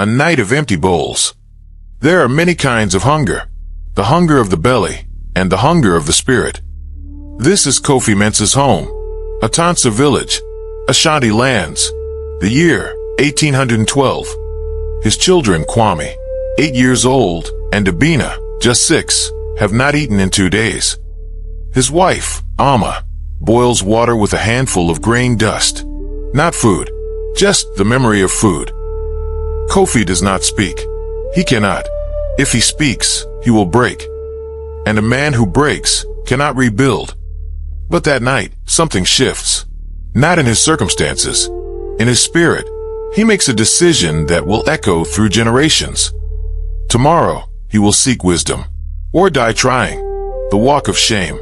a night of empty bowls. There are many kinds of hunger. The hunger of the belly, and the hunger of the spirit. This is Kofi Mensah's home, Atansa village, Ashanti lands, the year 1812. His children Kwame, 8 years old, and Abina, just 6, have not eaten in 2 days. His wife, Amma, boils water with a handful of grain dust. Not food, just the memory of food. Kofi does not speak. He cannot. If he speaks, he will break. And a man who breaks cannot rebuild. But that night, something shifts. Not in his circumstances. In his spirit, he makes a decision that will echo through generations. Tomorrow, he will seek wisdom. Or die trying. The walk of shame.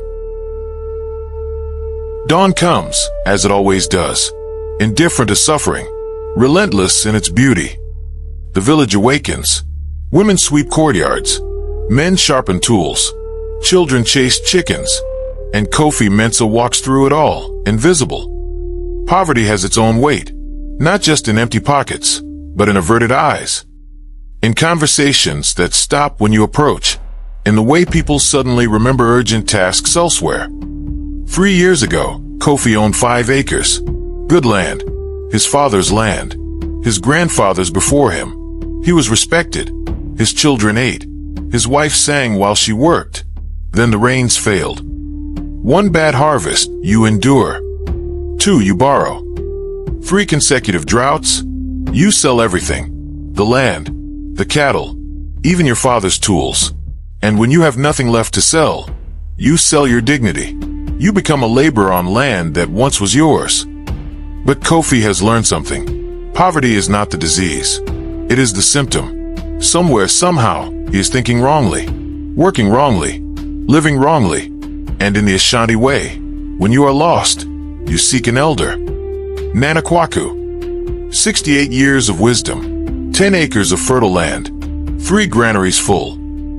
Dawn comes, as it always does. Indifferent to suffering. Relentless in its beauty. The village awakens. Women sweep courtyards. Men sharpen tools. Children chase chickens. And Kofi Mensah walks through it all, invisible. Poverty has its own weight. Not just in empty pockets, but in averted eyes. In conversations that stop when you approach. In the way people suddenly remember urgent tasks elsewhere. 3 years ago, Kofi owned 5 acres. Good land. His father's land. His grandfather's before him. He was respected. His children ate. His wife sang while she worked. Then the rains failed. 1 bad harvest, you endure. 2, you borrow. 3 consecutive droughts, you sell everything. The land, the cattle, even your father's tools. And when you have nothing left to sell, you sell your dignity. You become a laborer on land that once was yours. But Kofi has learned something. Poverty is not the disease. It is the symptom. Somewhere, somehow, he is thinking wrongly, working wrongly, living wrongly. And in the Ashanti way, when you are lost, you seek an elder. Nana Kwaku. 68 years of wisdom, 10 acres of fertile land, 3 granaries full,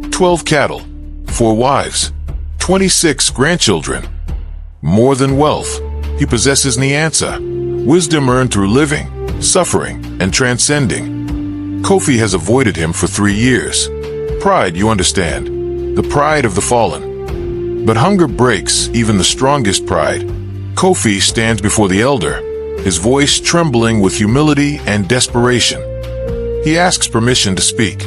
12 cattle, 4 wives, 26 grandchildren. More than wealth, he possesses Nyansa, wisdom earned through living, suffering, and transcending. Kofi has avoided him for 3 years. Pride, you understand, the pride of the fallen. But hunger breaks even the strongest pride. Kofi stands before the elder, his voice trembling with humility and desperation. He asks permission to speak.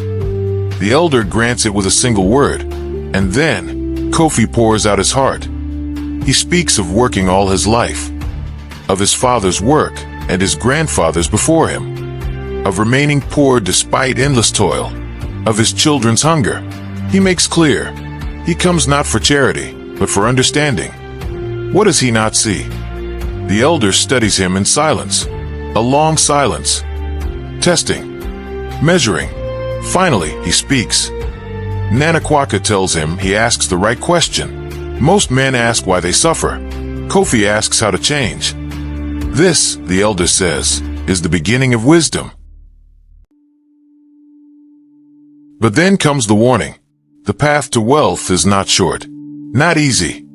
The elder grants it with a single word, and then Kofi pours out his heart. He speaks of working all his life, of his father's work and his grandfather's before him, of remaining poor despite endless toil, of his children's hunger. He makes clear, he comes not for charity, but for understanding. What does he not see? The elder studies him in silence, a long silence, testing, measuring. Finally, he speaks. Nana Kwaka tells him he asks the right question. Most men ask why they suffer. Kofi asks how to change. This, the elder says, is the beginning of wisdom. But then comes the warning. The path to wealth is not short, not easy.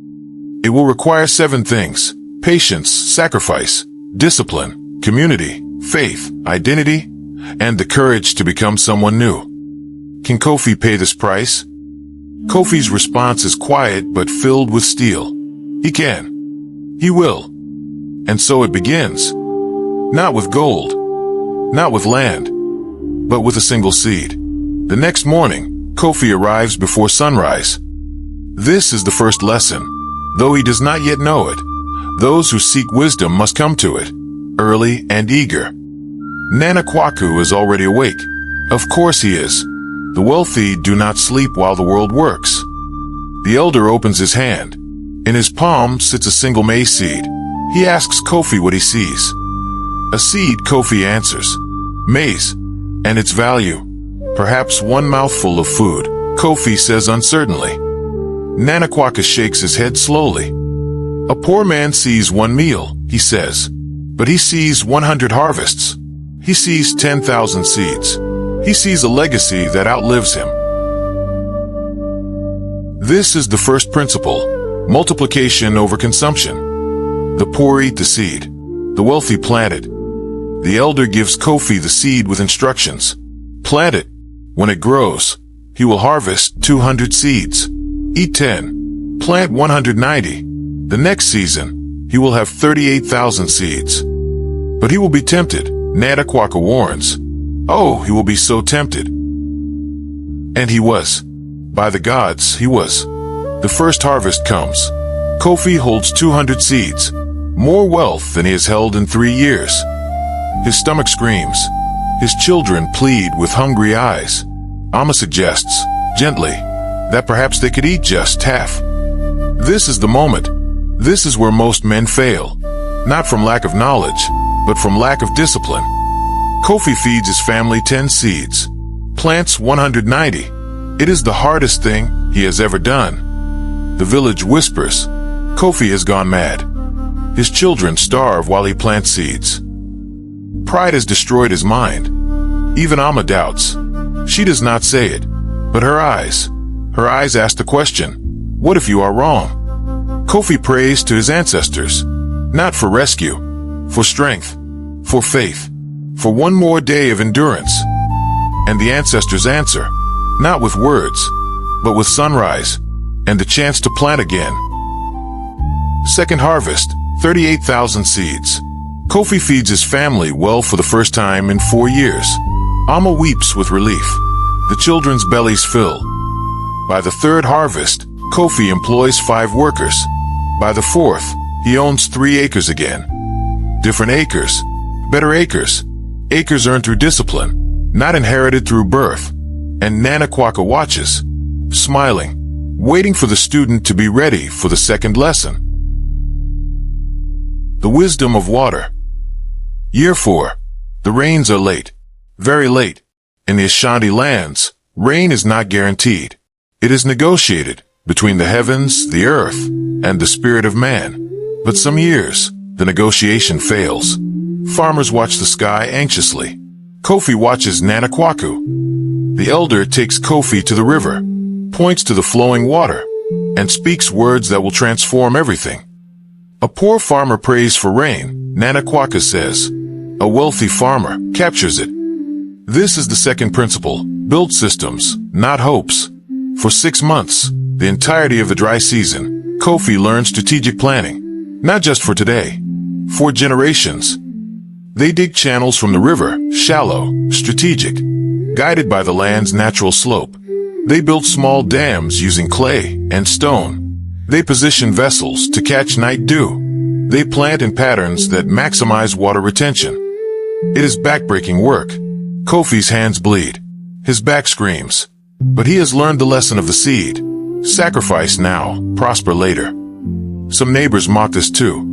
It will require 7 things: patience, sacrifice, discipline, community, faith, identity, and the courage to become someone new. Can Kofi pay this price? Kofi's response is quiet but filled with steel. He can. He will. And so it begins. Not with gold, not with land, but with a single seed. The next morning, Kofi arrives before sunrise. This is the first lesson. Though he does not yet know it, those who seek wisdom must come to it, early and eager. Nana Kwaku is already awake. Of course he is. The wealthy do not sleep while the world works. The elder opens his hand. In his palm sits a single maize seed. He asks Kofi what he sees. A seed, Kofi answers. Maize. And its value. Perhaps 1 mouthful of food, Kofi says uncertainly. Nana Kwaka shakes his head slowly. A poor man sees 1 meal, he says. But he sees 100 harvests. He sees 10,000 seeds. He sees a legacy that outlives him. This is the first principle, multiplication over consumption. The poor eat the seed. The wealthy plant it. The elder gives Kofi the seed with instructions. Plant it. When it grows, he will harvest 200 seeds. Eat 10. Plant 190. The next season, he will have 38,000 seeds. But he will be tempted, Nanakwaka warns. Oh, he will be so tempted. And he was. By the gods, he was. The first harvest comes. Kofi holds 200 seeds, more wealth than he has held in 3 years. His stomach screams. His children plead with hungry eyes. Amma suggests, gently, that perhaps they could eat just half. This is the moment. This is where most men fail. Not from lack of knowledge, but from lack of discipline. Kofi feeds his family 10 seeds, plants 190. It is the hardest thing he has ever done. The village whispers, Kofi has gone mad. His children starve while he plants seeds. Pride has destroyed his mind. Even Amma doubts. She does not say it, but her eyes ask the question, what if you are wrong? Kofi prays to his ancestors, not for rescue, for strength, for faith, for one more day of endurance. And the ancestors answer, not with words, but with sunrise and the chance to plant again. Second harvest, 38,000 seeds. Kofi feeds his family well for the first time in 4 years. Amma weeps with relief. The children's bellies fill. By the third harvest, Kofi employs 5 workers. By the fourth, he owns 3 acres again. Different acres, better acres. Acres earned through discipline, not inherited through birth. And Nanakwaka watches, smiling, waiting for the student to be ready for the second lesson. The wisdom of water. Year 4. The rains are late, very late. In the Ashanti lands, rain is not guaranteed. It is negotiated between the heavens, the earth, and the spirit of man. But some years, the negotiation fails. Farmers watch the sky anxiously. Kofi watches Nanakwaku. The elder takes Kofi to the river, points to the flowing water, and speaks words that will transform everything. A poor farmer prays for rain, Nanakwaka says. A wealthy farmer captures it. This is the second principle. Build systems, not hopes. For 6 months, the entirety of the dry season, Kofi learns strategic planning. Not just for today, for generations. They dig channels from the river, shallow, strategic, guided by the land's natural slope. They build small dams using clay and stone. They position vessels to catch night dew. They plant in patterns that maximize water retention. It is backbreaking work. Kofi's hands bleed. His back screams. But he has learned the lesson of the seed. Sacrifice now, prosper later. Some neighbors mock this too.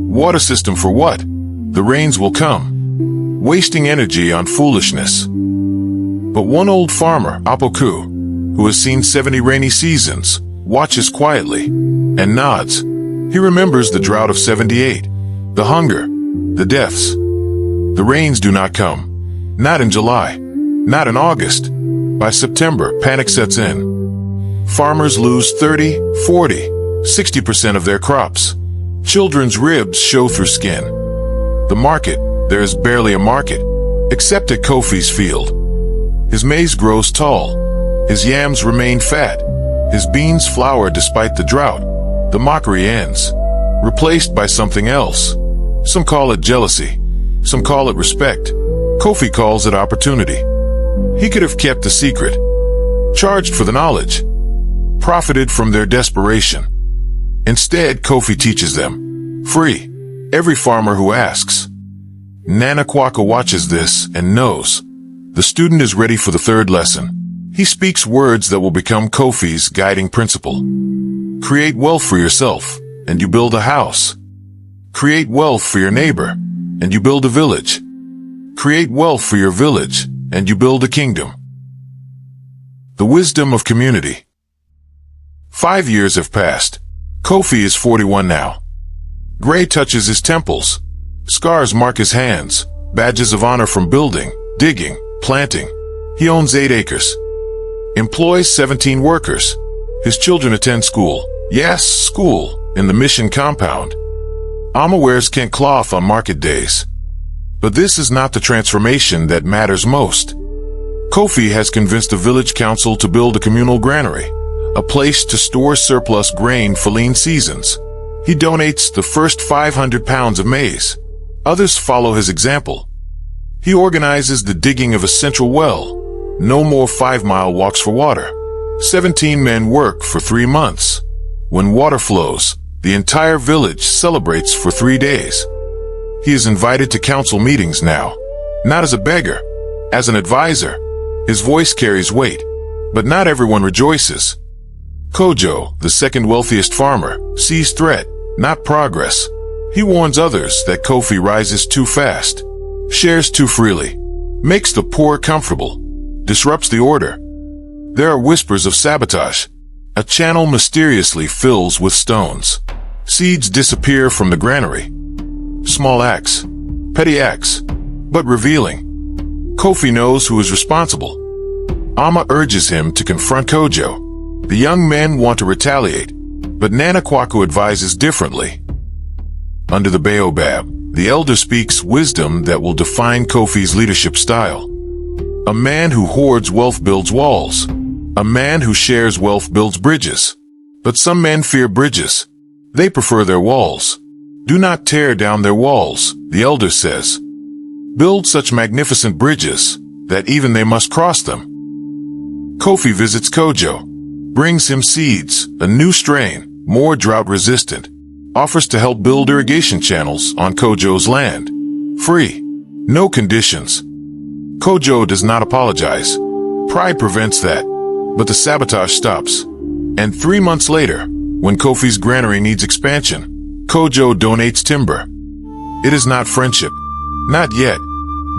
Water system for what? The rains will come. Wasting energy on foolishness. But one old farmer, Apoku, who has seen 70 rainy seasons, watches quietly and nods. He remembers the drought of 78, the hunger, the deaths. The rains do not come. Not in July, not in August. By September, panic sets in. Farmers lose 30, 40, 60% of their crops. Children's ribs show through skin. The market, there is barely a market, except at Kofi's field. His maize grows tall. His yams remain fat. His beans flower despite the drought. The mockery ends, replaced by something else. Some call it jealousy. Some call it respect. Kofi calls it opportunity. He could have kept the secret, charged for the knowledge, profited from their desperation. Instead, Kofi teaches them, free, every farmer who asks. Nanakwaka watches this and knows. The student is ready for the third lesson. He speaks words that will become Kofi's guiding principle. Create wealth for yourself, and you build a house. Create wealth for your neighbor, and you build a village. Create wealth for your village, and you build a kingdom. The wisdom of community. 5 years have passed. Kofi is 41 now. Gray touches his temples. Scars mark his hands, badges of honor from building, digging, planting. He owns 8 acres. Employs 17 workers. His children attend school. Yes, school, in the mission compound. Amma wears Kent cloth on market days. But this is not the transformation that matters most. Kofi has convinced the village council to build a communal granary, a place to store surplus grain for lean seasons. He donates the first 500 pounds of maize. Others follow his example. He organizes the digging of a central well. No more 5-mile walks for water. 17 men work for 3 months. When water flows, the entire village celebrates for 3 days. He is invited to council meetings now, not as a beggar, as an advisor. His voice carries weight, but not everyone rejoices. Kojo, the second wealthiest farmer, sees threat, not progress. He warns others that Kofi rises too fast, shares too freely, makes the poor comfortable, disrupts the order. There are whispers of sabotage. A channel mysteriously fills with stones. Seeds disappear from the granary. Small acts, petty acts, but revealing. Kofi knows who is responsible. Amma urges him to confront Kojo. The young men want to retaliate, but Nana Kwaku advises differently. Under the baobab, the elder speaks wisdom that will define Kofi's leadership style. A man who hoards wealth builds walls. A man who shares wealth builds bridges. But some men fear bridges. They prefer their walls. Do not tear down their walls, the elder says. Build such magnificent bridges that even they must cross them. Kofi visits Kojo, brings him seeds, a new strain, more drought-resistant, offers to help build irrigation channels on Kojo's land. Free. No conditions. Kojo does not apologize. Pride prevents that, but the sabotage stops. And 3 months later, when Kofi's granary needs expansion, Kojo donates timber. It is not friendship. Not yet,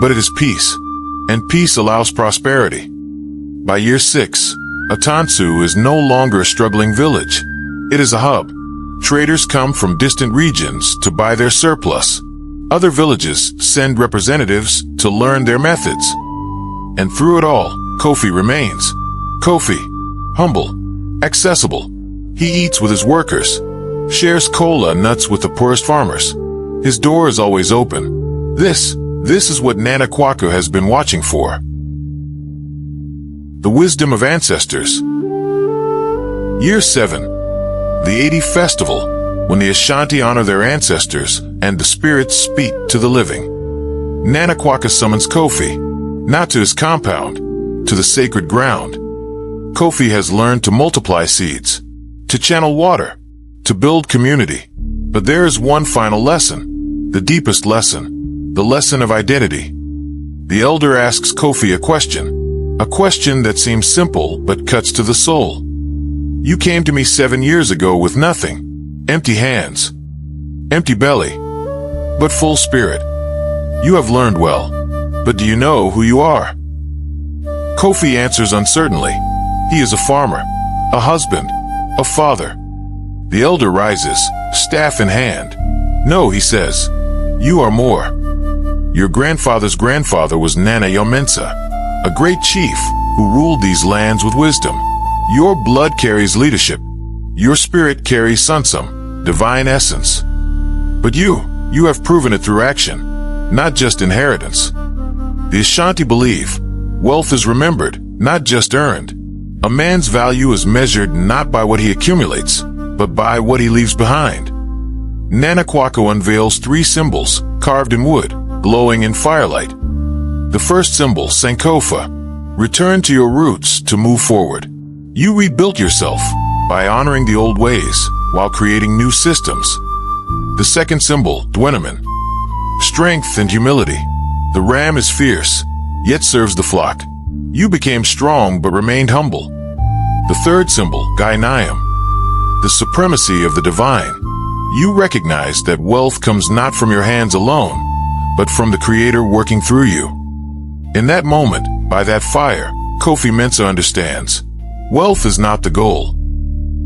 but it is peace. And peace allows prosperity. By year 6, Atansu is no longer a struggling village. It is a hub. Traders come from distant regions to buy their surplus. Other villages send representatives to learn their methods. And through it all, Kofi remains. Kofi, humble, accessible. He eats with his workers, shares cola nuts with the poorest farmers. His door is always open. This is what Nana Kwaku has been watching for. The wisdom of ancestors. Year 7. The 80 Festival, when the Ashanti honor their ancestors and the spirits speak to the living. Nana Kwaku summons Kofi, not to his compound, to the sacred ground. Kofi has learned to multiply seeds, to channel water, to build community. But there is one final lesson, the deepest lesson, the lesson of identity. The elder asks Kofi a question that seems simple but cuts to the soul. You came to me 7 years ago with nothing, empty hands, empty belly, but full spirit. You have learned well, but do you know who you are? Kofi answers uncertainly. He is a farmer, a husband, a father. The elder rises, staff in hand. No, he says, you are more. Your grandfather's grandfather was Nana Yomensa, a great chief who ruled these lands with wisdom. Your blood carries leadership. Your spirit carries sunsum, divine essence. But you have proven it through action, not just inheritance. The Ashanti believe wealth is remembered, not just earned. A man's value is measured not by what he accumulates, but by what he leaves behind. Nana Kwaku unveils 3 symbols, carved in wood, glowing in firelight. The first symbol, Sankofa, return to your roots to move forward. You rebuilt yourself by honoring the old ways while creating new systems. The second symbol, Dwenaman, strength and humility. The ram is fierce, yet serves the flock. You became strong but remained humble. The third symbol, Gainayam, the supremacy of the divine. You recognize that wealth comes not from your hands alone, but from the Creator working through you. In that moment, by that fire, Kofi Mensa understands. Wealth is not the goal.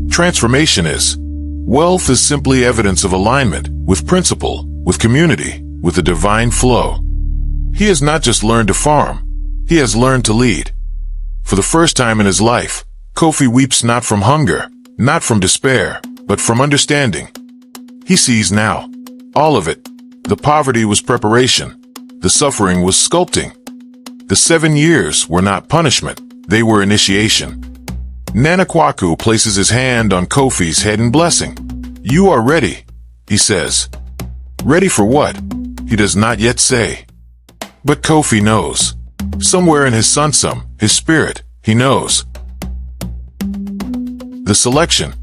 Transformation is. Wealth is simply evidence of alignment with principle, with community, with the divine flow. He has not just learned to farm, he has learned to lead. For the first time in his life, Kofi weeps not from hunger, not from despair, but from understanding. He sees now. All of it. The poverty was preparation. The suffering was sculpting. The 7 years were not punishment, they were initiation. Nana Kwaku places his hand on Kofi's head in blessing. "You are ready," he says. Ready for what? He does not yet say. But Kofi knows. Somewhere in his sunsum, his spirit, he knows. The selection.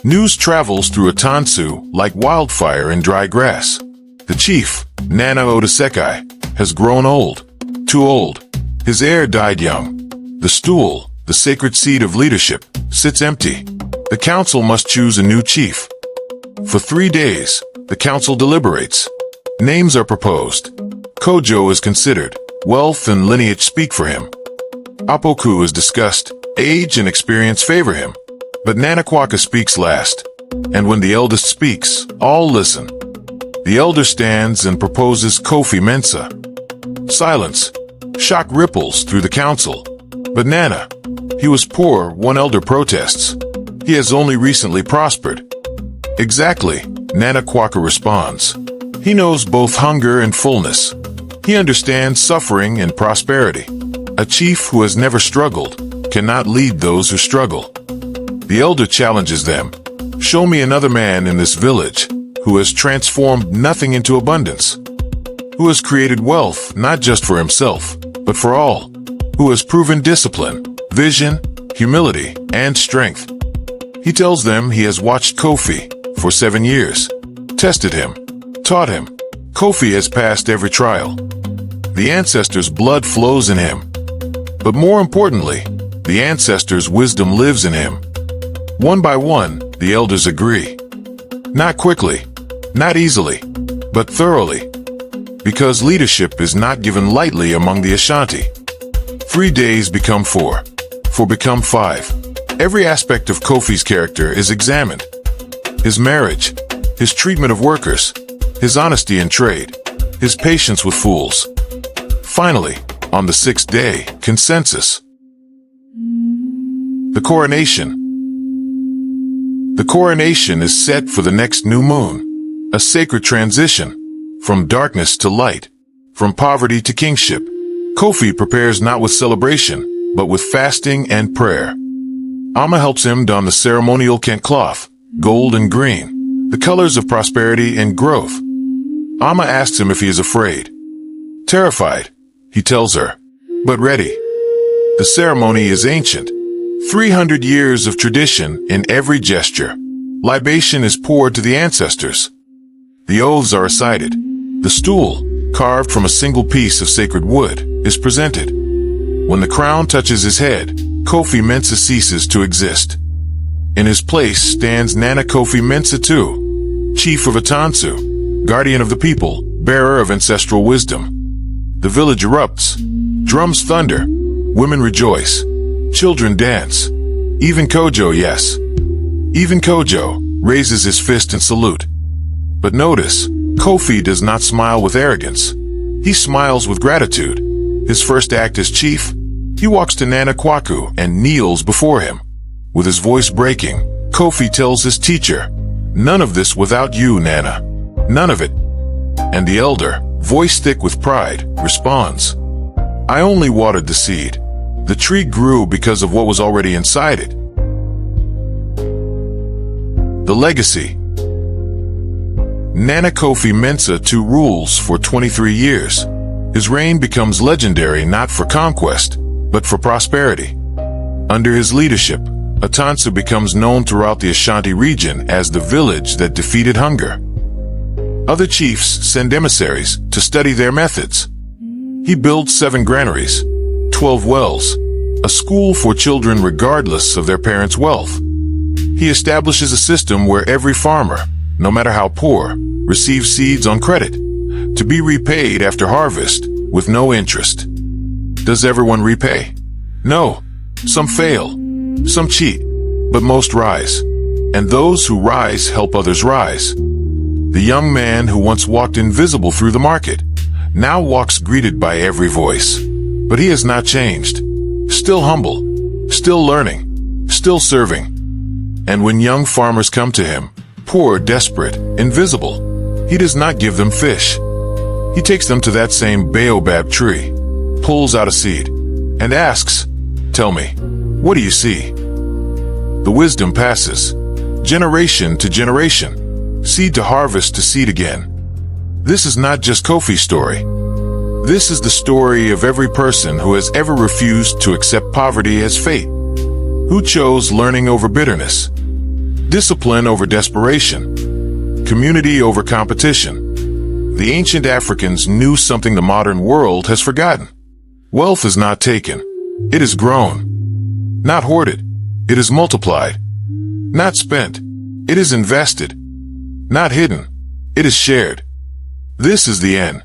News travels through Anansi like wildfire in dry grass. The chief, Nana Odasekai, has grown old. Too old. His heir died young. The stool, the sacred seat of leadership, sits empty. The council must choose a new chief. For 3 days, the council deliberates. Names are proposed. Kojo is considered. Wealth and lineage speak for him. Apoku is discussed. Age and experience favor him. But Nanakwaka speaks last. And when the eldest speaks, all listen. The elder stands and proposes Kofi Mensa. Silence. Shock ripples through the council. But Nana, he was poor, one elder protests. He has only recently prospered. Exactly, Nanakwaka responds. He knows both hunger and fullness. He understands suffering and prosperity. A chief who has never struggled cannot lead those who struggle. The elder challenges them. Show me another man in this village who has transformed nothing into abundance, who has created wealth not just for himself, but for all, who has proven discipline, vision, humility, and strength. He tells them he has watched Kofi for 7 years, tested him, taught him. Kofi has passed every trial. The ancestors' blood flows in him. But more importantly, the ancestors' wisdom lives in him. One by one, the elders agree. Not quickly, not easily, but thoroughly. Because leadership is not given lightly among the Ashanti. 3 days become 4. 4 become 5. Every aspect of Kofi's character is examined. His marriage, his treatment of workers, his honesty in trade, his patience with fools. Finally, on the 6th day, consensus. The coronation. The coronation is set for the next new moon, a sacred transition, from darkness to light, from poverty to kingship. Kofi prepares not with celebration, but with fasting and prayer. Amma helps him don the ceremonial Kent cloth, gold and green, the colors of prosperity and growth. Amma asks him if he is afraid. Terrified, he tells her, but ready. The ceremony is ancient. 300 years of tradition in every gesture. Libation is poured to the ancestors. The oaths are recited. The stool, carved from a single piece of sacred wood, is presented. When the crown touches his head, Kofi Mensa ceases to exist. In his place stands Nana Kofi Mensa II, chief of Anansi, guardian of the people, bearer of ancestral wisdom. The village erupts. Drums thunder. Women rejoice. Children dance. Even Kojo, yes. Even Kojo raises his fist in salute. But notice, Kofi does not smile with arrogance. He smiles with gratitude. His first act as chief, he walks to Nana Kwaku and kneels before him. With his voice breaking, Kofi tells his teacher, "None of this without you, Nana. None of it." And the elder, voice thick with pride, responds, "I only watered the seed. The tree grew because of what was already inside it." The legacy. Nana Kofi Mensa II rules for 23 years. His reign becomes legendary not for conquest, but for prosperity. Under his leadership, Anansi becomes known throughout the Ashanti region as the village that defeated hunger. Other chiefs send emissaries to study their methods. He builds 7 granaries, 12 wells, a school for children regardless of their parents' wealth. He establishes a system where every farmer, no matter how poor, receives seeds on credit, to be repaid after harvest with no interest. Does everyone repay? No. Some fail, some cheat, but most rise. And those who rise help others rise. The young man who once walked invisible through the market now walks greeted by every voice. But he has not changed. Still humble, still learning, still serving. And when young farmers come to him, poor, desperate, invisible, he does not give them fish. He takes them to that same baobab tree, pulls out a seed and asks, "Tell me, what do you see?" The wisdom passes, generation to generation, seed to harvest to seed again. This is not just Kofi's story. This is the story of every person who has ever refused to accept poverty as fate, who chose learning over bitterness, discipline over desperation, community over competition. The ancient Africans knew something the modern world has forgotten. Wealth is not taken. It is grown. Not hoarded. It is multiplied. Not spent. It is invested. Not hidden. It is shared. This is the end.